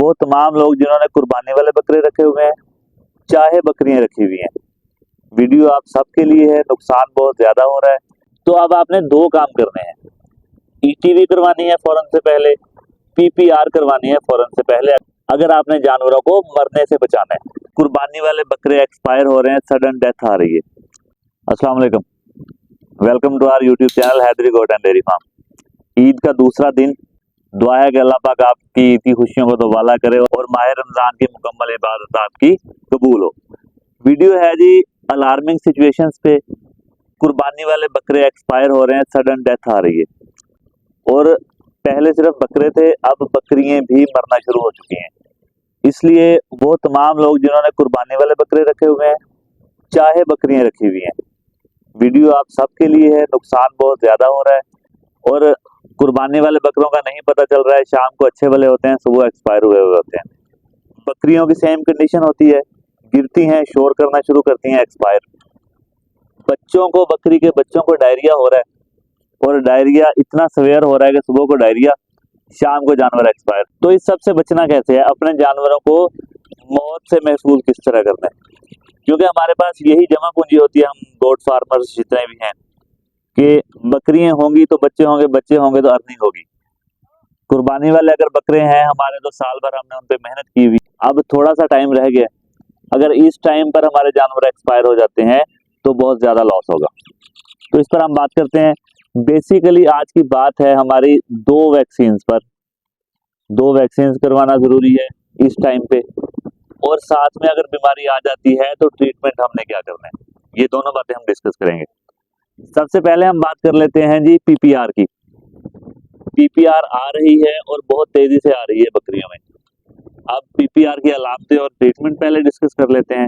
वो तमाम लोग जिन्होंने कुर्बानी वाले बकरे रखे हुए हैं, चाहे बकरियां रखी हुई हैं। वीडियो आप सबके लिए है, नुकसान बहुत ज्यादा हो रहा है। तो अब आपने दो काम करने हैं, ईटीवी करवानी है फौरन से पहले, पीपीआर करवानी है फौरन से पहले, अगर आपने जानवरों को मरने से बचाना है। कुर्बानी वाले बकरे एक्सपायर हो रहे हैं, सडन डेथ आ रही है। अस्सलाम वालेकुम, welcome to our YouTube channel Haidari goat and dairy farm. Eid का दूसरा दिन, दुआ है कि अल्लाह पाक आपकी ईद की खुशियों को दोबाला करे और माह रमजान की मुकम्मल इबादत आपकी कबूल हो। वीडियो है जी अलार्मिंग सिचुएशंस पे। कुर्बानी वाले बकरे एक्सपायर हो रहे हैं, सडन डेथ आ रही है। और पहले सिर्फ बकरे थे, अब बकरियां भी मरना शुरू हो चुकी हैं। इसलिए वो तमाम लोग जिन्होंने कुर्बानी वाले बकरे रखे हुए हैं, चाहे बकरियां रखी हुई हैं, वीडियो आप सबके लिए है, नुकसान बहुत ज्यादा हो रहा है। और कुर्बानी वाले बकरों का नहीं पता चल रहा है, शाम को अच्छे वाले होते हैं, सुबह एक्सपायर हुए हुए होते हैं। बकरियों की सेम कंडीशन होती है, गिरती हैं, शोर करना शुरू करती हैं, एक्सपायर। बच्चों को, बकरी के बच्चों को डायरिया हो रहा है, और डायरिया इतना सवेयर हो रहा है कि सुबह को डायरिया, शाम को जानवर एक्सपायर। तो इस सब से बचना कैसे है? अपने जानवरों को मौत से महफूज किस तरह करना है? क्योंकि हमारे पास यही जमा पूंजी होती है, हम गोट फार्मर्स जितने भी हैं, कि बकरियां होंगी तो बच्चे होंगे, बच्चे होंगे तो अर्निंग होगी। कुर्बानी वाले अगर बकरे हैं हमारे, तो साल भर हमने उन पे मेहनत की हुई, अब थोड़ा सा टाइम रह गया, अगर इस टाइम पर हमारे जानवर एक्सपायर हो जाते हैं तो बहुत ज्यादा लॉस होगा। तो इस पर हम बात करते हैं। बेसिकली आज की बात है हमारी दो वैक्सीन पर। दो वैक्सीन करवाना जरूरी है इस टाइम पे, और साथ में अगर बीमारी आ जाती है तो ट्रीटमेंट हमने क्या करना है, ये दोनों बातें हम डिस्कस करेंगे। सबसे पहले हम बात कर लेते हैं जी पीपीआर की। पीपीआर आ रही है और बहुत तेजी से आ रही है बकरियों में। अब पीपीआर की अलामतें और ट्रीटमेंट पहले डिस्कस कर लेते हैं,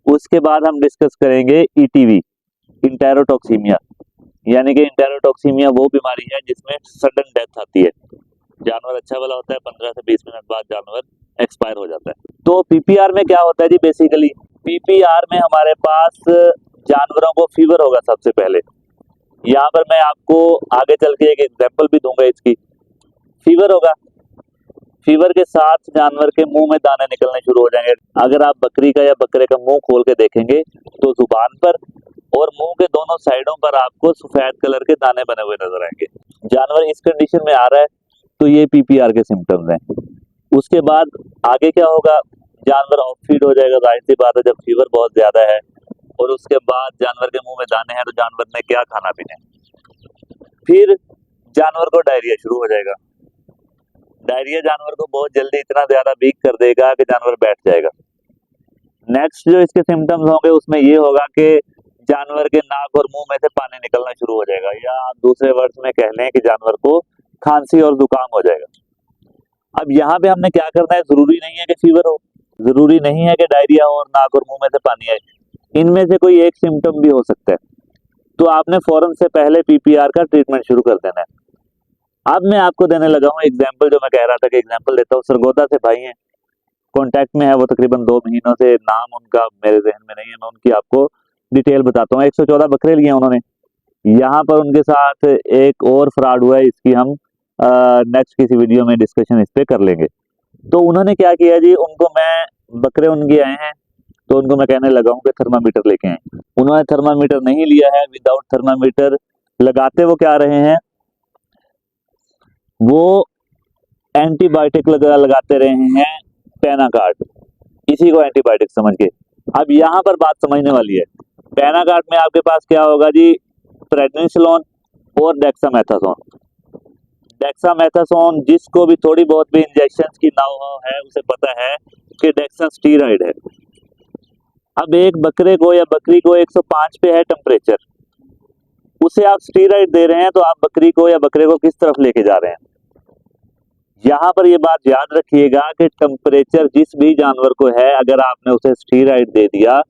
उसके बाद हम डिस्कस करेंगे ईटीवी, इंटेरोटॉक्सीमिया। यानी कि इंटेरोटॉक्सीमिया वो बीमारी है जिसमें सडन डेथ आती है, जानवर अच्छा वाला होता है, 15 से 20 मिनट बाद जानवर एक्सपायर हो जाता है। तो पीपीआर में क्या होता है जी? बेसिकली पीपीआर में हमारे पास जानवरों को फीवर होगा सबसे पहले। यहाँ पर मैं आपको आगे चल के एक एग्जांपल भी दूंगा इसकी। फीवर होगा, फीवर के साथ जानवर के मुंह में दाने निकलने शुरू हो जाएंगे। अगर आप बकरी का या बकरे का मुंह खोल के देखेंगे तो जुबान पर और मुंह के दोनों साइडों पर आपको सफेद कलर के दाने बने हुए नजर आएंगे। जानवर इस कंडीशन में आ रहा है तो ये पीपीआर के सिम्टम्स हैं। उसके बाद आगे क्या होगा? जानवर ऑफ फीड हो जाएगा, जाहिर सी बात है जब फीवर बहुत ज्यादा है। और उसके बाद जानवर के मुंह में दाने हैं तो जानवर ने क्या खाना पीना है। फिर जानवर को डायरिया शुरू हो जाएगा। डायरिया जानवर को बहुत जल्दी इतना ज्यादा वीक कर देगा कि जानवर बैठ जाएगा। नेक्स्ट जो इसके सिम्टम्स होंगे उसमें ये होगा कि जानवर के नाक और मुंह में से पानी निकलना शुरू हो जाएगा, या आप दूसरे वर्ड्स में कह लें कि जानवर को खांसी और जुकाम हो जाएगा। अब यहाँ पे हमने क्या करना है? जरूरी नहीं है कि फीवर हो, जरूरी नहीं है कि डायरिया हो और नाक और मुंह में से पानी आए, इनमें से कोई एक सिम्टम भी हो सकता है। तो आपने फौरन से पहले पीपीआर का ट्रीटमेंट शुरू कर देना है। अब मैं आपको देने लगा हूँ एग्जाम्पल, जो मैं कह रहा था कि एग्जाम्पल देता हूँ। सरगोदा से भाई हैं, कॉन्टैक्ट में है वो तकरीबन 2 महीनों से, नाम उनका मेरे जहन में नहीं है, मैं उनकी आपको डिटेल बताता हूँ। 114 बकरे लिए उन्होंने। यहाँ पर उनके साथ एक और फ्रॉड हुआ है, इसकी हम नेक्स्ट किसी वीडियो में डिस्कशन इस पे कर लेंगे। तो उन्होंने क्या किया जी, उनको मैं, बकरे उनके आए हैं तो उनको मैं कहने लगा हूँ कि थर्मामीटर लेके आए। उन्होंने थर्मामीटर नहीं लिया है, विदाउट थर्मामीटर लगाते वो क्या रहे हैं, वो एंटीबायोटिक लगाते रहे हैं, पेनाकार्ड, इसी को एंटीबायोटिक समझ के। अब यहाँ पर बात समझने वाली है। पेनाकार्ड में आपके पास क्या होगा जी? प्रेडनिसोलोन और डेक्सामेथासोन। डेक्सामेथासोन, जिसको भी थोड़ी बहुत भी इंजेक्शन की नाव है उसे पता है कि डेक्सा स्टीरॉइड है। अब एक बकरे को या बकरी को 105 पे है टेम्परेचर, उसे आप स्टीरॉइड दे रहे हैं, तो आप बकरी को या बकरे को किस तरफ लेके जा रहे हैं? यहाँ पर ये बात याद रखिएगा कि टेम्परेचर जिस भी जानवर को है, अगर आपने उसे स्टीरॉइड दे दिया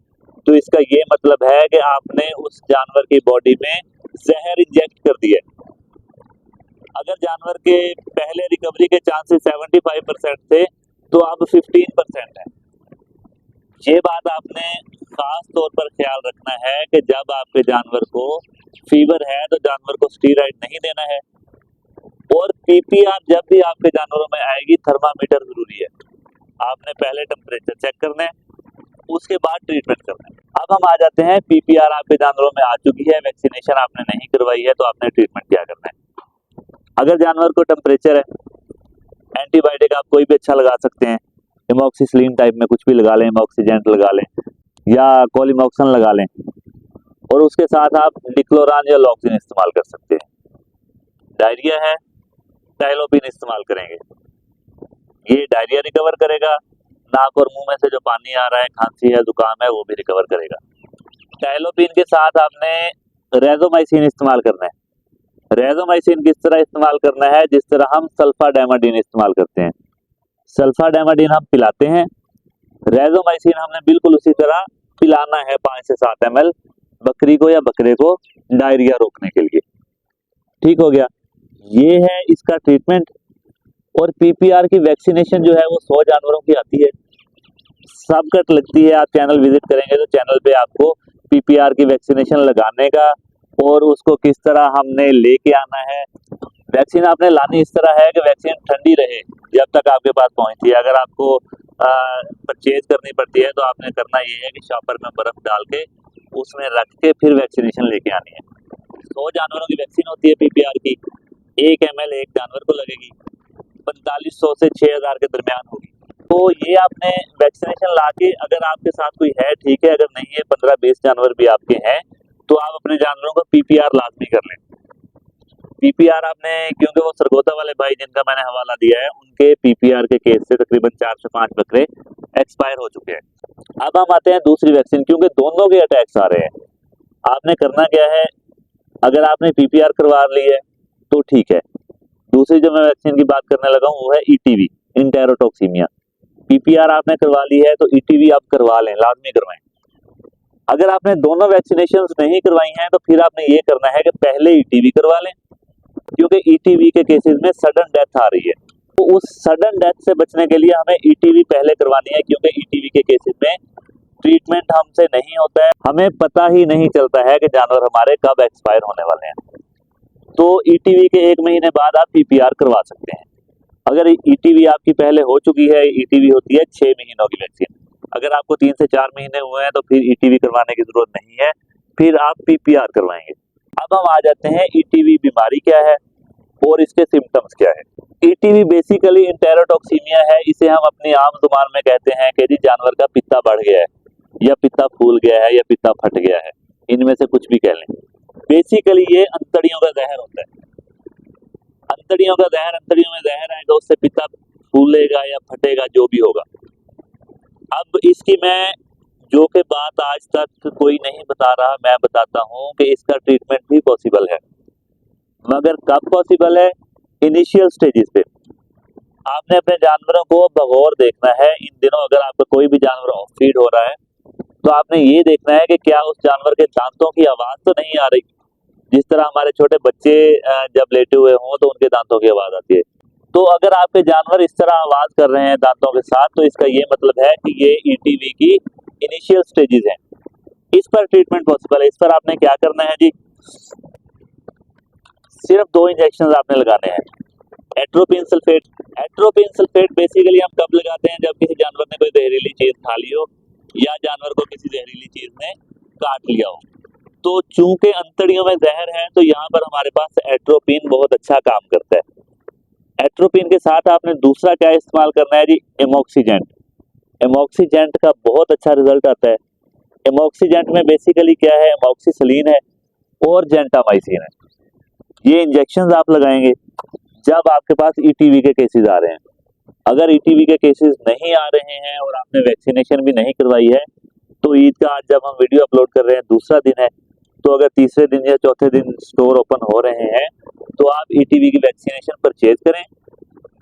तो इसका ये मतलब है कि आपने उस जानवर की बॉडी में जहर इंजेक्ट कर दिया। अगर जानवर के पहले रिकवरी के चांसेस 75% थे तो अब 15% है। ये बात आपने खास तौर पर ख्याल रखना है कि जब आपके जानवर को फीवर है तो जानवर को स्टीरॉइड नहीं देना है। और पीपीआर जब भी आपके जानवरों में आएगी, थर्मामीटर जरूरी है। आपने पहले टेम्परेचर चेक करना है, उसके बाद ट्रीटमेंट करना है। अब हम आ जाते हैं, पीपीआर आपके जानवरों में आ चुकी है, वैक्सीनेशन आपने नहीं करवाई है, तो आपने ट्रीटमेंट क्या करना है। अगर जानवर को टेम्परेचर है, एंटीबायोटिक आप कोई भी अच्छा लगा सकते हैं, एमोक्सिसिलिन टाइप में कुछ भी लगा लें, एमोक्सीजेंट लगा लें या कोलिमोक्सन लगा लें, और उसके साथ आप डिक्लोरान या लॉक्सिन इस्तेमाल कर सकते हैं। डायरिया है, टाइलोपिन इस्तेमाल करेंगे, ये डायरिया रिकवर करेगा, नाक और मुंह में से जो पानी आ रहा है, खांसी है, जुकाम है, वो भी रिकवर करेगा। टाइलोपिन के साथ आपने रेजोमाइसिन इस्तेमाल करना है। रेजोमाइसिन किस तरह इस्तेमाल करना है, जिस तरह हम सल्फाडामाडीन इस्तेमाल करते हैं। सल्फाडामाडीन हम पिलाते हैं, रेजोमाइसिन हमने बिल्कुल उसी तरह पिलाना है 5 से 7 ml बकरी को या बकरे को, डायरिया रोकने के लिए। ठीक हो गया, ये है इसका ट्रीटमेंट। और पीपीआर की वैक्सीनेशन जो है वो 100 जानवरों की आती है, सब कट लगती है। आप चैनल विजिट करेंगे तो चैनल पे आपको पीपीआर की वैक्सीनेशन लगाने का और उसको किस तरह हमने लेके आना है। वैक्सीन आपने लानी इस तरह है कि वैक्सीन ठंडी रहे जब तक आपके पास पहुंचती है। अगर आपको परचेज करनी पड़ती है तो आपने करना ये है कि शॉपर में बर्फ डाल के उसमें रख के फिर वैक्सीनेशन लेके आनी है। 100 जानवरों की वैक्सीन होती है पीपीआर की, 1 ml एक जानवर को लगेगी, 4500 से 6000 के दरमियान होगी। तो ये आपने वैक्सीनेशन लाके, अगर आपके साथ कोई है ठीक है, अगर नहीं है 15-20 जानवर भी आपके हैं तो आप अपने जानवरों को पीपीआर लाजमी कर लें। पीपीआर आपने, क्योंकि वो सरगोदा वाले भाई जिनका मैंने हवाला दिया है, उनके पीपीआर के केस से तकरीबन 4 से 5 बकरे एक्सपायर हो चुके हैं। अब हम आते हैं दूसरी वैक्सीन, क्योंकि दोनों के अटैक्स आ रहे हैं। आपने करना क्या है, अगर आपने पीपीआर करवा ली है तो ठीक है। दूसरी जो मैं वैक्सीन की बात करने लगा हूँ वो है ईटीवी, इंटेरोटॉक्सीमिया। पीपीआर आपने करवा ली है तो ईटीवी आप करवा लें, लाजमी करवाएं। अगर आपने दोनों वैक्सीनेशंस नहीं करवाई हैं तो फिर आपने ये करना है कि पहले ईटीवी करवा लें, क्योंकि ईटीवी के केसेस में सडन डेथ आ रही है। तो उस सडन डेथ से बचने के लिए हमें ईटीवी पहले करवानी है, क्योंकि ईटीवी के केसेस में ट्रीटमेंट हमसे नहीं होता है, हमें पता ही नहीं चलता है कि जानवर हमारे कब एक्सपायर होने वाले हैं। तो ईटीवी के 1 महीने बाद आप पीपीआर करवा सकते हैं। अगर ईटीवी आपकी पहले हो चुकी है, ईटीवी होती है 6 महीनों की वैक्सीन, अगर आपको 3 से 4 महीने हुए हैं तो फिर ईटीवी करवाने की जरूरत नहीं है, फिर आप पीपीआर करवाएंगे। अब हम आ जाते हैं ईटीवी बीमारी क्या है और इसके सिम्टम्स क्या है। ईटीवी बेसिकली इंटेरोटॉक्सीमिया है, इसे हम अपनी आम जुबान में कहते हैं कि जी जानवर का पित्ता बढ़ गया है, या पित्ता फूल गया है, या पित्ता फट गया है, इनमें से कुछ भी कह लें। बेसिकली ये अंतड़ियों का जहर होता है। अंतड़ियों का जहर, अंतड़ियों में जहर आएगा, उससे पित्ता फूलेगा या फटेगा, जो भी होगा। अब इसकी मैं जो कि बात आज तक कोई नहीं बता रहा, मैं बताता हूँ कि इसका ट्रीटमेंट भी पॉसिबल है, मगर कब पॉसिबल है, इनिशियल स्टेजेस पे। आपने अपने जानवरों को बगौर देखना है। इन दिनों अगर आपका कोई भी जानवर ऑफ फीड हो रहा है तो आपने ये देखना है कि क्या उस जानवर के दांतों की आवाज तो नहीं आ रही। जिस तरह हमारे छोटे बच्चे जब लेटे हुए हों तो उनके दांतों की आवाज आती है, तो अगर आपके जानवर इस तरह आवाज कर रहे हैं दांतों के साथ, तो इसका ये मतलब है कि ये ईटीवी की इनिशियल स्टेजेस हैं। इस पर ट्रीटमेंट पॉसिबल है। इस पर आपने क्या करना है जी, सिर्फ 2 इंजेक्शन आपने लगाने हैं, atropine sulphate. Atropine sulphate basically हम कब लगाते हैं, जब किसी जानवर ने कोई जहरीली चीज खा ली हो या जानवर को किसी जहरीली चीज ने काट लिया हो। तो चूंकि अंतड़ियों में जहर है तो यहाँ पर हमारे पास एट्रोपिन बहुत अच्छा काम करता है। एट्रोपिन के साथ आपने दूसरा क्या इस्तेमाल करना है जी, एमोक्सीजेंट। एमोक्सीजेंट का बहुत अच्छा रिजल्ट आता है। एमोक्सीजेंट में बेसिकली क्या है, एमोक्सिसिलिन है और जेंटामाइसिन है। ये इंजेक्शन आप लगाएंगे जब आपके पास ईटीवी के केसेस आ रहे हैं। अगर ईटीवी के केसेस नहीं आ रहे हैं और आपने वैक्सीनेशन भी नहीं करवाई है, तो ईद का आज जब हम वीडियो अपलोड कर रहे हैं दूसरा दिन है, तो अगर तीसरे दिन या चौथे दिन स्टोर ओपन हो रहे हैं तो आप ईटीवी की वैक्सीनेशन परचेज करें।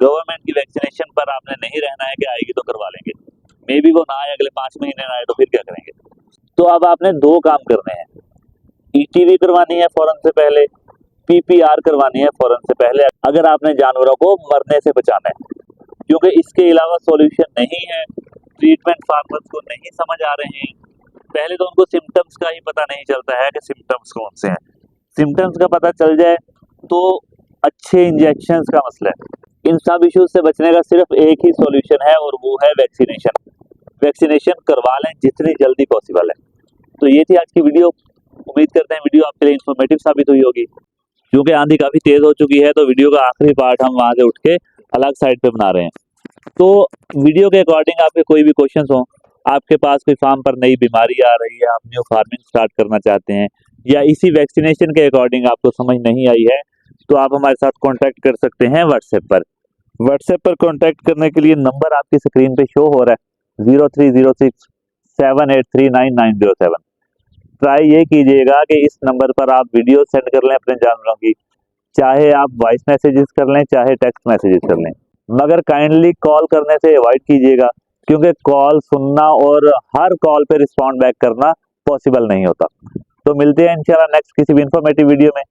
गवर्नमेंट की वैक्सीनेशन पर आपने नहीं रहना है कि आएगी तो करवा लेंगे, मे बी वो ना आए, अगले 5 महीने ना आए तो फिर क्या करेंगे। तो अब आपने 2 काम करने हैं, ईटीवी करवानी है फौरन से पहले, पीपीआर करवानी है फौरन से पहले, अगर आपने जानवरों को मरने से बचाना है। क्योंकि इसके अलावा सॉल्यूशन नहीं है। ट्रीटमेंट फार्मर्स को नहीं समझ आ रहे हैं। पहले तो उनको सिम्टम्स का ही पता नहीं चलता है कि सिम्टम्स कौन से हैं। सिम्टम्स का पता चल जाए तो अच्छे इंजेक्शंस का मसला है। इन सब इश्यूज से बचने का सिर्फ एक ही सॉल्यूशन है और वो है वैक्सीनेशन। वैक्सीनेशन करवा लें जितनी जल्दी पॉसिबल है। तो ये थी आज की वीडियो। उम्मीद करते हैं वीडियो आपके लिए इंफॉर्मेटिव साबित हुई होगी। क्योंकि आंधी काफी तेज हो चुकी है तो वीडियो का आखिरी पार्ट हम वहां से उठ के अलग साइड पे बना रहे हैं। तो वीडियो के अकॉर्डिंग आपके कोई भी क्वेश्चंस हो, आपके पास कोई फार्म पर नई बीमारी आ रही है, आप न्यू फार्मिंग स्टार्ट करना चाहते हैं, या इसी वैक्सीनेशन के अकॉर्डिंग आपको समझ नहीं आई है, तो आप हमारे साथ कांटेक्ट कर सकते हैं व्हाट्सएप पर। व्हाट्सएप पर कांटेक्ट करने के लिए नंबर आपकी स्क्रीन पे शो हो रहा है 030678399907। ट्राई ये कीजिएगा कि इस नंबर पर आप वीडियो सेंड कर लें अपने जानवरों की, चाहे आप वॉइस मैसेजेस कर लें चाहे टेक्स्ट मैसेजेस कर लें, मगर काइंडली कॉल करने से अवॉइड कीजिएगा, क्योंकि कॉल सुनना और हर कॉल पे रिस्पॉन्ड बैक करना पॉसिबल नहीं होता। तो मिलते हैं इंशाल्लाह नेक्स्ट किसी भी इंफॉर्मेटिव वीडियो में।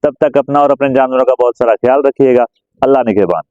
तब तक अपना और अपने जानवरों का बहुत सारा ख्याल रखिएगा। अल्लाह निगहबान।